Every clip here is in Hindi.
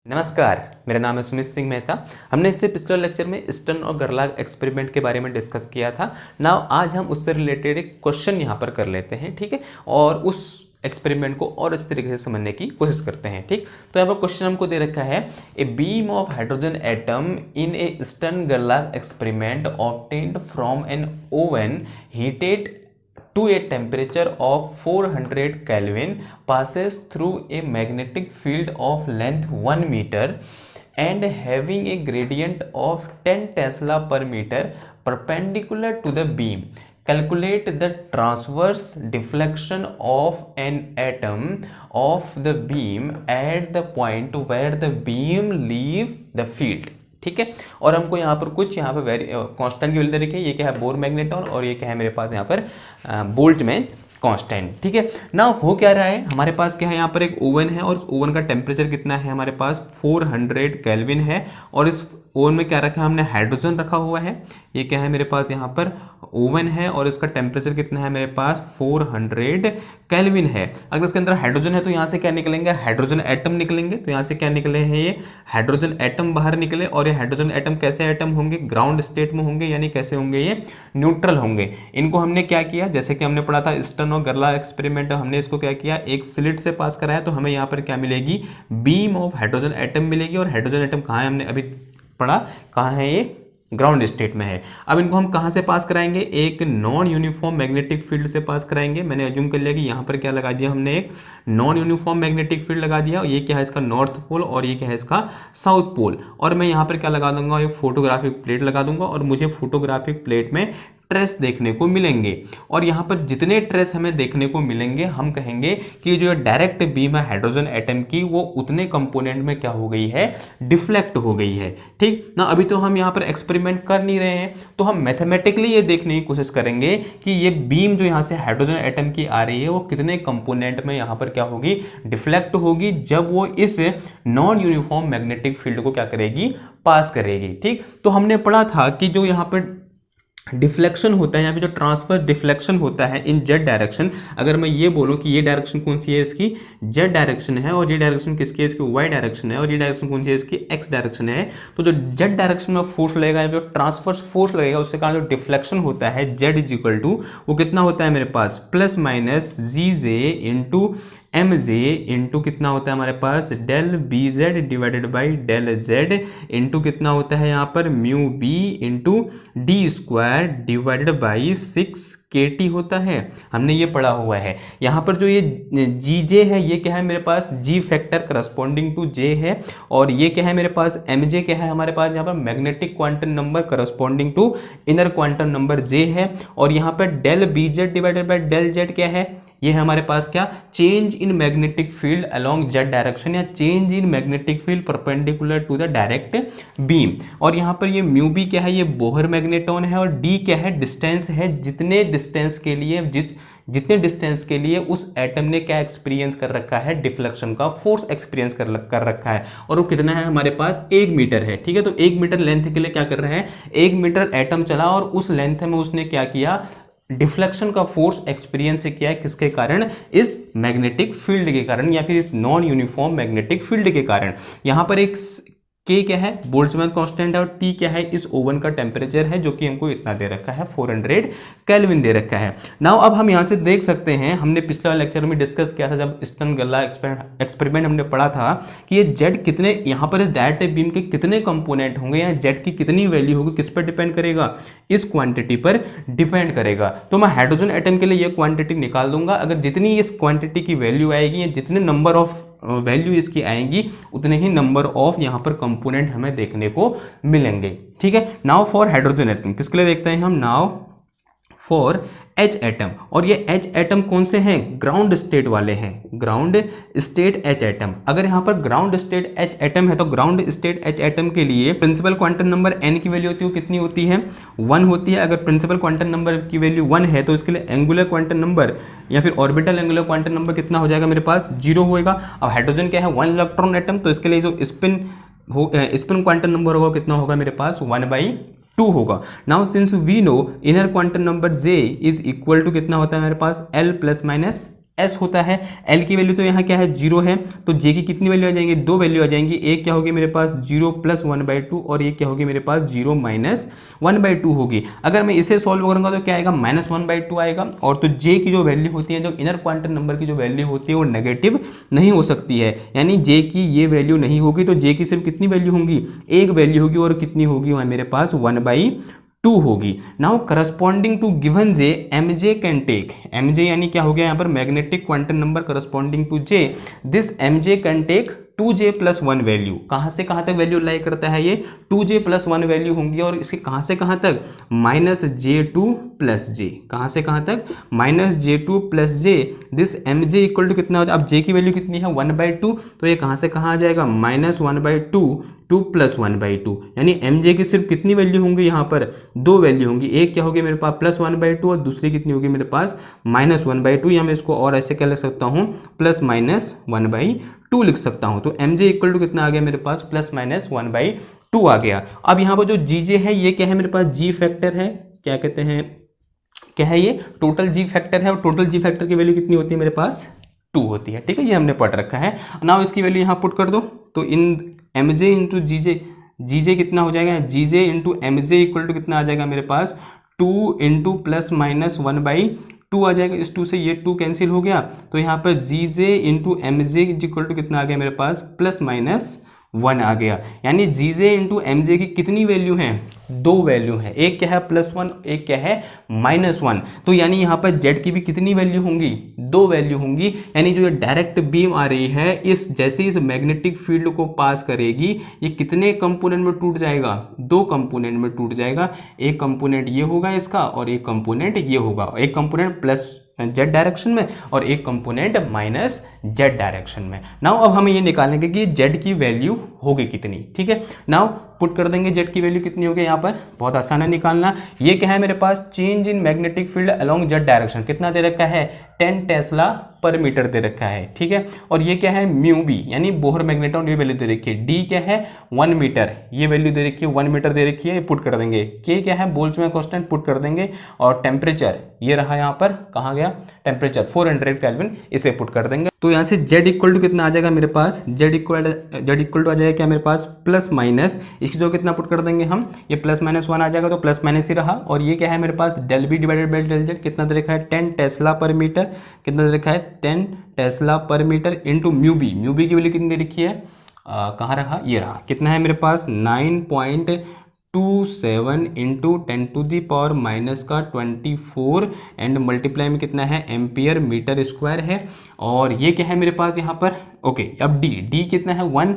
नमस्कार, मेरा नाम है सुमित सिंह मेहता। हमने इससे पिछले लेक्चर में स्टर्न और गरलाग एक्सपेरिमेंट के बारे में डिस्कस किया था। नाउ आज हम उससे रिलेटेड एक क्वेश्चन यहाँ पर कर लेते हैं, ठीक है, और उस एक्सपेरिमेंट को और अच्छी तरीके से समझने की कोशिश करते हैं, ठीक। तो यहाँ पर क्वेश्चन हमको दे रखा है, a beam of hydrogen atom in a Stern गरलाग experiment obtained from an oven heated to a temperature of 400 Kelvin passes through a magnetic field of length 1 meter and having a gradient of 10 Tesla per meter perpendicular to the beam. Calculate the transverse deflection of an atom of the beam at the point where the beam leave the field. ठीक है, और हमको यहाँ पर कुछ यहाँ पर कांस्टेंट की वैल्यू दे रखी है। ये क्या है, बोर मैग्नेटॉन, और ये क्या है मेरे पास यहाँ पर बोल्ट्जमैन कांस्टेंट, ठीक है ना। हो क्या रहा है, हमारे पास क्या है, यहाँ पर एक ओवन है और उस ओवन का टेम्परेचर कितना है, हमारे पास 400 केल्विन है। और इस ओवन में क्या रखा है हमने, हाइड्रोजन रखा हुआ है। ये क्या है मेरे पास यहाँ पर ओवन है और इसका टेम्परेचर कितना है मेरे पास 400 केल्विन है। अगर इसके अंदर हाइड्रोजन है तो यहाँ से क्या निकलेंगे, हाइड्रोजन एटम निकलेंगे। तो यहाँ से क्या निकले हैं, ये हाइड्रोजन एटम बाहर निकले। और ये हाइड्रोजन एटम कैसे एटम होंगे, ग्राउंड स्टेट में होंगे, यानी कैसे होंगे, ये न्यूट्रल होंगे। इनको हमने क्या किया, जैसे कि हमने पढ़ा था स्टर्न और गरलाग एक्सपेरिमेंट, हमने इसको क्या किया, एक स्लिट से पास कराया। तो हमें यहाँ पर क्या मिलेगी, बीम ऑफ हाइड्रोजन एटम मिलेगी। और हाइड्रोजन एटम कहाँ है, हमने अभी पढ़ा, कहाँ है, ये ग्राउंड स्टेट में है। अब इनको हम कहाँ से पास कराएंगे, एक नॉन यूनिफॉर्म मैग्नेटिक फील्ड से पास कराएंगे। मैंने एज्यूम कर लिया कि यहाँ पर क्या लगा दिया हमने, एक नॉन यूनिफॉर्म मैग्नेटिक फील्ड लगा दिया। ये क्या है इसका नॉर्थ पोल और ये क्या है इसका साउथ पोल। और मैं यहाँ पर क्या लगा दूंगा, एक फोटोग्राफिक प्लेट लगा दूंगा और मुझे फोटोग्राफिक प्लेट में ट्रेस देखने को मिलेंगे। और यहाँ पर जितने ट्रेस हमें देखने को मिलेंगे, हम कहेंगे कि जो डायरेक्ट बीम है हाइड्रोजन एटम की, वो उतने कंपोनेंट में क्या हो गई है, डिफ्लेक्ट हो गई है, ठीक ना। अभी तो हम यहाँ पर एक्सपेरिमेंट कर नहीं रहे हैं, तो हम मैथमेटिकली ये देखने की कोशिश करेंगे कि ये बीम जो यहाँ से हाइड्रोजन एटम की आ रही है, वो कितने कंपोनेंट में यहाँ पर क्या होगी, डिफ्लेक्ट होगी, जब वो इस नॉन यूनिफॉर्म मैग्नेटिक फील्ड को क्या करेगी, पास करेगी, ठीक। तो हमने पढ़ा था कि जो यहाँ पर डिफ्लेक्शन होता है, यहाँ पे जो ट्रांसफर डिफ्लेक्शन होता है इन जेड डायरेक्शन, अगर मैं ये बोलूँ कि ये डायरेक्शन कौन सी है, इसकी जेड डायरेक्शन है, और ये डायरेक्शन किसकी है, इसकी वाई डायरेक्शन है, और ये डायरेक्शन कौन सी है, इसकी एक्स डायरेक्शन है। तो जो जेड डायरेक्शन में फोर्स लगेगा, जो ट्रांसफर फोर्स लगेगा, उसके कारण जो डिफ्लेक्शन होता है जेड इज इक्वल टू, वो कितना होता है मेरे पास, plus minus g j into m j into कितना होता है हमारे पास, del B z divided by del z into कितना होता है यहाँ पर, mu B into d square divided by 6 KT होता है। हमने ये पढ़ा हुआ है। यहाँ पर जो ये जी जे है, ये क्या है मेरे पास, जी फैक्टर करस्पॉन्डिंग टू जे है। और ये क्या है मेरे पास, एम जे क्या है हमारे पास, यहाँ पर magnetic quantum number corresponding to inner quantum number j है। और यहाँ पर del B z divided by del z क्या है, ये है हमारे पास क्या, change in magnetic field along z direction, या change in magnetic field perpendicular to the direct beam. और यहाँ पर ये म्यू बी क्या है, ये बोहर मैग्नेटॉन है। और डी क्या है, डिस्टेंस है, जितने डिस्टेंस के लिए जितने डिस्टेंस के लिए उस एटम ने क्या एक्सपीरियंस कर रखा है, डिफ्लेक्शन का फोर्स एक्सपीरियंस कर रखा है। और वो कितना है हमारे पास, 1 मीटर है, ठीक है। तो 1 मीटर लेंथ के लिए क्या कर रहे हैं, 1 मीटर एटम चला और उस लेंथ में उसने क्या किया, डिफ्लेक्शन का फोर्स एक्सपीरियंस से किया है, किसके कारण, इस मैग्नेटिक फील्ड के कारण, या फिर इस नॉन यूनिफॉर्म मैग्नेटिक फील्ड के कारण। यहां पर एक के क्या है, बोल्ट्जमैन कांस्टेंट है, और टी क्या है, इस ओवन का टेम्परेचर है, जो कि हमको इतना दे रखा है, 400 केल्विन दे रखा है। नाउ अब हम यहां से देख सकते हैं, हमने पिछले लेक्चर में डिस्कस किया था, जब स्टर्न गरलाग एक्सपेरिमेंट हमने पढ़ा था कि ये जेड कितने, यहाँ पर इस डायरेक्ट बीम के कितने कंपोनेंट होंगे, या जेड की कितनी वैल्यू होगी, किस पर डिपेंड करेगा, इस क्वांटिटी पर डिपेंड करेगा। तो मैं हाइड्रोजन एटम के लिए ये क्वांटिटी निकाल दूंगा। अगर जितनी इस क्वांटिटी की वैल्यू आएगी, या जितने नंबर ऑफ वैल्यू इसकी आएंगी, उतने ही नंबर ऑफ यहाँ पर कंपोनेंट हमें देखने को मिलेंगे, ठीक है। नाउ फॉर हाइड्रोजन एटम, किसके लिए देखते हैं हम, नाउ फॉर एच एटम। और ये एच एटम कौन से हैं, ग्राउंड स्टेट वाले हैं, ग्राउंड स्टेट एच एटम। अगर यहाँ पर ग्राउंड स्टेट एच एटम है, तो ग्राउंड स्टेट एच एटम के लिए प्रिंसिपल क्वांटम नंबर n की वैल्यू होती है, वो कितनी होती है, 1 होती है। अगर प्रिंसिपल क्वांटम नंबर की वैल्यू 1 है, तो इसके लिए एंगुलर क्वांटम नंबर या फिर ऑर्बिटल एंगुलर क्वांटम नंबर कितना हो जाएगा मेरे पास, 0 होएगा। अब हाइड्रोजन क्या है, 1 इलेक्ट्रॉन एटम, तो इसके लिए जो स्पिन क्वांटम नंबर होगा कितना होगा मेरे पास, 1/2 होगा। Now since we know inner quantum number J is equal to कितना होता है मेरे पास, L प्लस माइनस एस होता है। एल की वैल्यू तो यहाँ क्या है 0 है, तो जे की कितनी वैल्यू आ जाएंगी, 2 वैल्यू आ जाएंगी। एक क्या होगी मेरे पास 0 + 1/2 और एक क्या होगी मेरे पास 0 - 1/2 होगी। अगर मैं इसे सॉल्व करूंगा तो क्या आएगा -1/2 आएगा। और तो जे की जो वैल्यू होती है, जो इनर क्वांटम नंबर की जो वैल्यू होती है वो नेगेटिव नहीं हो सकती है, यानी जे की ये वैल्यू नहीं होगी। तो जे की सिर्फ कितनी वैल्यू होंगी, एक वैल्यू होगी, और कितनी होगी वहाँ मेरे पास 1/2 होगी। Now corresponding to given J M J can take, M J यानी क्या हो गया यहाँ पर magnetic quantum number corresponding to J, this M J can take 2j + 1 value. कहाँ से कहाँ तक वैल्यू लाई करता है ये, 2j + 1 वैल्यू होंगी। और इसके कहाँ से कहाँ तक, -j2 + j, कहाँ से कहाँ तक -j2 + j, this mj equal to कितना हो जाए, अब j की वैल्यू कितनी है 1/2, तो ये कहाँ से कहाँ आ जाएगा -1/2, 2 + 1/2, यानी mj की सिर्फ कितनी वैल्यू होंगी यहाँ पर, 2 वैल्यू होंगी। एक क्या होगी मेरे पास +1/2 और दूसरी कितनी होगी मेरे पास -1/2, या मैं इसको और ऐसे क्या लिख सकता हूँ +-1/2 लिख सकता हूँ। तो mj इक्वल टू कितना आ गया मेरे पास +-1/2 आ गया। अब यहाँ पर जो gj है ये क्या है मेरे पास g फैक्टर है, क्या कहते हैं, क्या है ये टोटल जी फैक्टर है, और टोटल जी फैक्टर की वैल्यू कितनी होती है मेरे पास 2 होती है। ठीक है, ये हमने पढ़ रखा है। नाउ इसकी वैल्यू यहाँ पुट कर दो, तो इन एम जे इंटू जी जे, जी जे कितना हो जाएगा, g j into m j equal to कितना आ जाएगा मेरे पास 2 इंटू +-1/2 आ जाएगा। इस 2 से ये 2 कैंसिल हो गया, तो यहाँ पर g j into m j equal to कितना आ गया मेरे पास +-1 आ गया। यानी जी जे इंटू एम जे की कितनी वैल्यू है, 2 वैल्यू है, एक क्या है +1, एक क्या है -1। तो यानी यहाँ पर जेड की भी कितनी वैल्यू होंगी, 2 वैल्यू होंगी। यानी जो ये डायरेक्ट बीम आ रही है, इस जैसे इस मैग्नेटिक फील्ड को पास करेगी, ये कितने कंपोनेंट में टूट जाएगा, 2 कंपोनेंट में टूट जाएगा। एक कंपोनेंट ये होगा इसका, और एक कंपोनेंट ये होगा, एक कंपोनेंट +z डायरेक्शन में और एक कंपोनेंट -z डायरेक्शन में। नाउ अब हम ये निकालेंगे कि z की वैल्यू होगी कितनी। ठीक है, नाउ पुट कर देंगे z की वैल्यू कितनी होगी, यहाँ पर बहुत आसान है निकालना। ये क्या है मेरे पास change in magnetic field along z direction, कितना दे रखा है 10 टेस्ला पर मीटर दे रखा है। ठीक है, और ये क्या है म्यू बी यानी बोहर मैग्नेट्रॉन, ये वैल्यू दे रखी है। डी क्या है 1 मीटर, ये वैल्यू दे रखी है 1 मीटर दे रखी है, पुट कर देंगे। के क्या है बोल्ट्जमैन कांस्टेंट पुट कर देंगे, और टेम्परेचर ये रहा यहाँ पर, कहाँ गया टेम्परेचर 400 केल्विन, इसे पुट कर देंगे। तो यहाँ से z इक्वल टू कितना आ जाएगा मेरे पास, z इक्वल टू आ जाएगा क्या मेरे पास +-, इसकी जो कितना पुट कर देंगे हम, ये +-1 आ जाएगा, तो +- ही रहा। और ये क्या है मेरे पास del v divided by del z, कितना दे रखा है 10 टेस्ला पर मीटर, कितना दे रखा है 10 टेस्ला पर मीटर इंटू म्यू बी की वैल्यू कितनी दे रखी है, कहाँ रहा, ये रहा, कितना है मेरे पास 9.27 इंटू 10⁻⁻24 एंड मल्टीप्लाई में कितना है एम्पियर मीटर स्क्वायर है। और ये क्या है मेरे पास यहाँ पर, ओके अब डी कितना है 1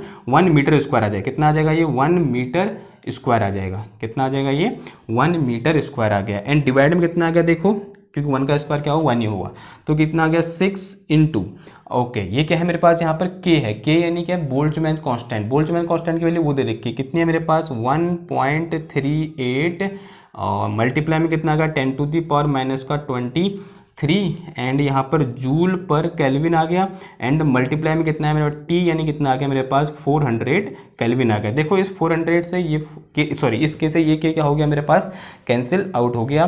मीटर स्क्वायर आ जाएगा, कितना आ जाएगा ये 1 मीटर स्क्वायर आ जाएगा, कितना आ जाएगा ये 1 मीटर स्क्वायर आ गया। एंड डिवाइड में कितना आ गया देखो, क्योंकि 1 का स्क्वायर क्या हुआ 1 ही हुआ, तो कितना आ गया 6 इंटू, ओके ये क्या है मेरे पास यहाँ पर के है, के यानी क्या बोल्ट्जमैन कांस्टेंट, बोल्ट्जमैन कांस्टेंट की वैल्यू वो दे रखी है, कितनी है मेरे पास 1.38 और मल्टीप्लाई में कितना आ गया 10⁻⁻23 एंड यहाँ पर जूल पर केल्विन आ गया। एंड मल्टीप्लाई में कितना है मेरे पास टी यानी कितना आ गया मेरे पास 400 केल्विन आ गया। देखो इस 400 से ये इस के से ये के क्या हो गया मेरे पास कैंसिल आउट हो गया।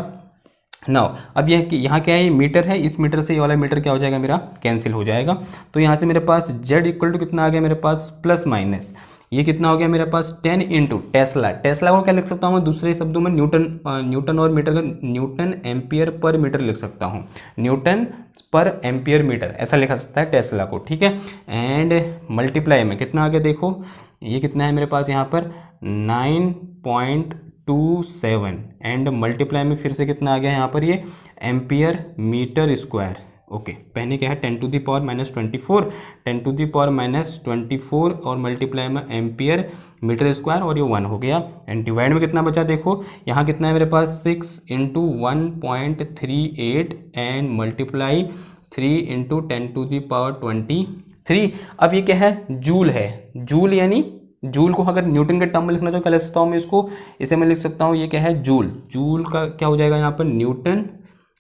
नाउ अब यह यहाँ क्या है, ये मीटर है, इस मीटर से ये वाला मीटर क्या हो जाएगा मेरा कैंसिल हो जाएगा। तो यहाँ से मेरे पास z इक्वल टू कितना आ गया मेरे पास +-, ये कितना हो गया मेरे पास 10 इंटू टेस्ला, टेस्ला को क्या लिख सकता हूँ मैं दूसरे शब्दों में न्यूटन और मीटर का न्यूटन एम्पियर पर मीटर लिख सकता हूँ, न्यूटन पर एम्पियर मीटर ऐसा लिखा सकता है टेस्ला को। ठीक है, एंड मल्टीप्लाई में कितना आ गया देखो, ये कितना है मेरे पास यहाँ पर 9.27 एंड मल्टीप्लाई में फिर से कितना आ गया यहाँ पर ये एम्पियर मीटर स्क्वायर। ओके पहले क्या है 10⁻⁻24 10⁻⁻24 और मल्टीप्लाई में एम्पियर मीटर स्क्वायर और ये 1 हो गया। एंड डिवाइड में कितना बचा देखो, यहाँ कितना है मेरे पास 6 इंटू 1.38 एंड मल्टीप्लाई 3 इंटू 10⁻23। अब ये क्या है जूल है, जूल यानी जूल को अगर न्यूटन के टर्म में लिखना चाहो क्या लिख सकता हूँ मैं इसको, इसे मैं लिख सकता हूँ ये क्या है जूल, जूल का क्या हो जाएगा यहाँ पर न्यूटन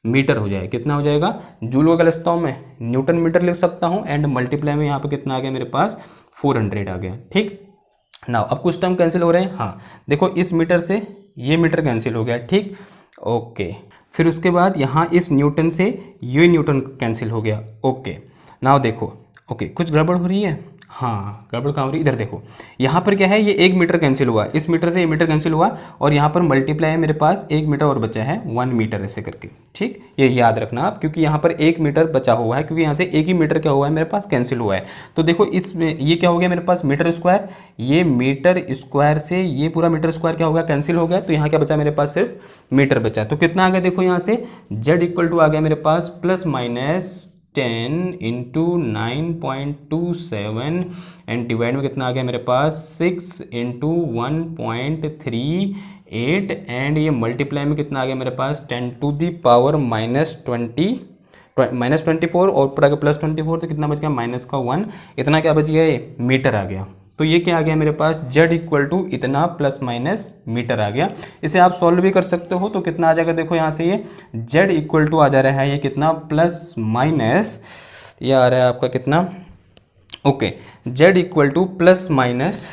मीटर हो जाएगा, कितना हो जाएगा जूल को क्या लिख सकता हूँ मैं न्यूटन मीटर लिख सकता हूँ। एंड मल्टीप्लाई में यहाँ पर कितना आ गया मेरे पास 400 आ गया। ठीक ना, अब कुछ टर्म कैंसिल हो रहे हैं, हाँ देखो इस मीटर से ये मीटर कैंसिल हो गया। ठीक ओके फिर उसके बाद यहाँ इस न्यूटन से ये न्यूटन कैंसिल हो गया। ओके, नाउ देखो, ओके कुछ गड़बड़ हो रही है, हाँ गड़बड़ कहाँ हो रही है, इधर देखो, यहाँ पर क्या है, ये 1 मीटर कैंसिल हुआ, इस मीटर से ये मीटर कैंसिल हुआ, और यहाँ पर मल्टीप्लाई है, मेरे पास 1 मीटर और बचा है, 1 मीटर ऐसे करके। ठीक, ये याद रखना आप, क्योंकि यहाँ पर 1 मीटर बचा हुआ है, क्योंकि यहाँ से 1 ही मीटर क्या हुआ है मेरे पास, कैंसिल हुआ है। तो देखो इसमें ये क्या हो गया मेरे पास, मीटर स्क्वायर, ये मीटर स्क्वायर से ये पूरा मीटर स्क्वायर क्या हो गया, कैंसिल हो गया। तो यहाँ क्या बचा मेरे पास, सिर्फ मीटर बचा। तो कितना आ गया देखो, यहाँ से z इक्वल टू आ गया मेरे पास plus minus 10 into 9.27 and divide में कितना आ गया मेरे पास 6 इंटू 1.38 एंड ये मल्टीप्लाई में कितना आ गया मेरे पास 10 टू दी पावर -24 और ऊपर आ गया +24, तो कितना बच गया -1, इतना क्या बच गया, ये मीटर आ गया। तो ये क्या आ गया मेरे पास, z इक्वल टू इतना प्लस माइनस मीटर आ गया। इसे आप सॉल्व भी कर सकते हो, तो कितना आ जाएगा देखो, यहाँ से ये z इक्वल टू आ जा रहा है ये कितना, प्लस माइनस, ये आ रहा है आपका कितना, okay z equal two plus minus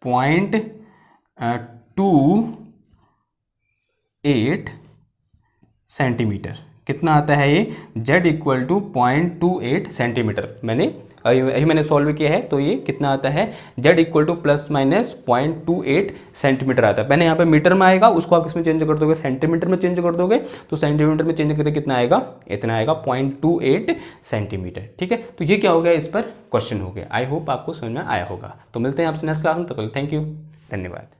0.28 centimetre. कितना आता है ये, z इक्वल टू 0.28 सेंटीमीटर। मैंने सॉल्व किया है, तो ये कितना आता है, z equal two plus minus 0.28 centimetre आता है। मैंने यहाँ पे मीटर में आएगा, उसको आप किसमें चेंज कर दोगे, सेंटीमीटर में चेंज कर दोगे, तो सेंटीमीटर में चेंज करके कितना आएगा, इतना आएगा 0.28 सेंटीमीटर। ठीक है, तो ये क्या हो गया, इस पर क्वेश्चन हो गया। आई होप आपको समझ में आया होगा। तो मिलते हैं आपसे नेक्स्ट क्लास में, तब तक थैंक यू, धन्यवाद।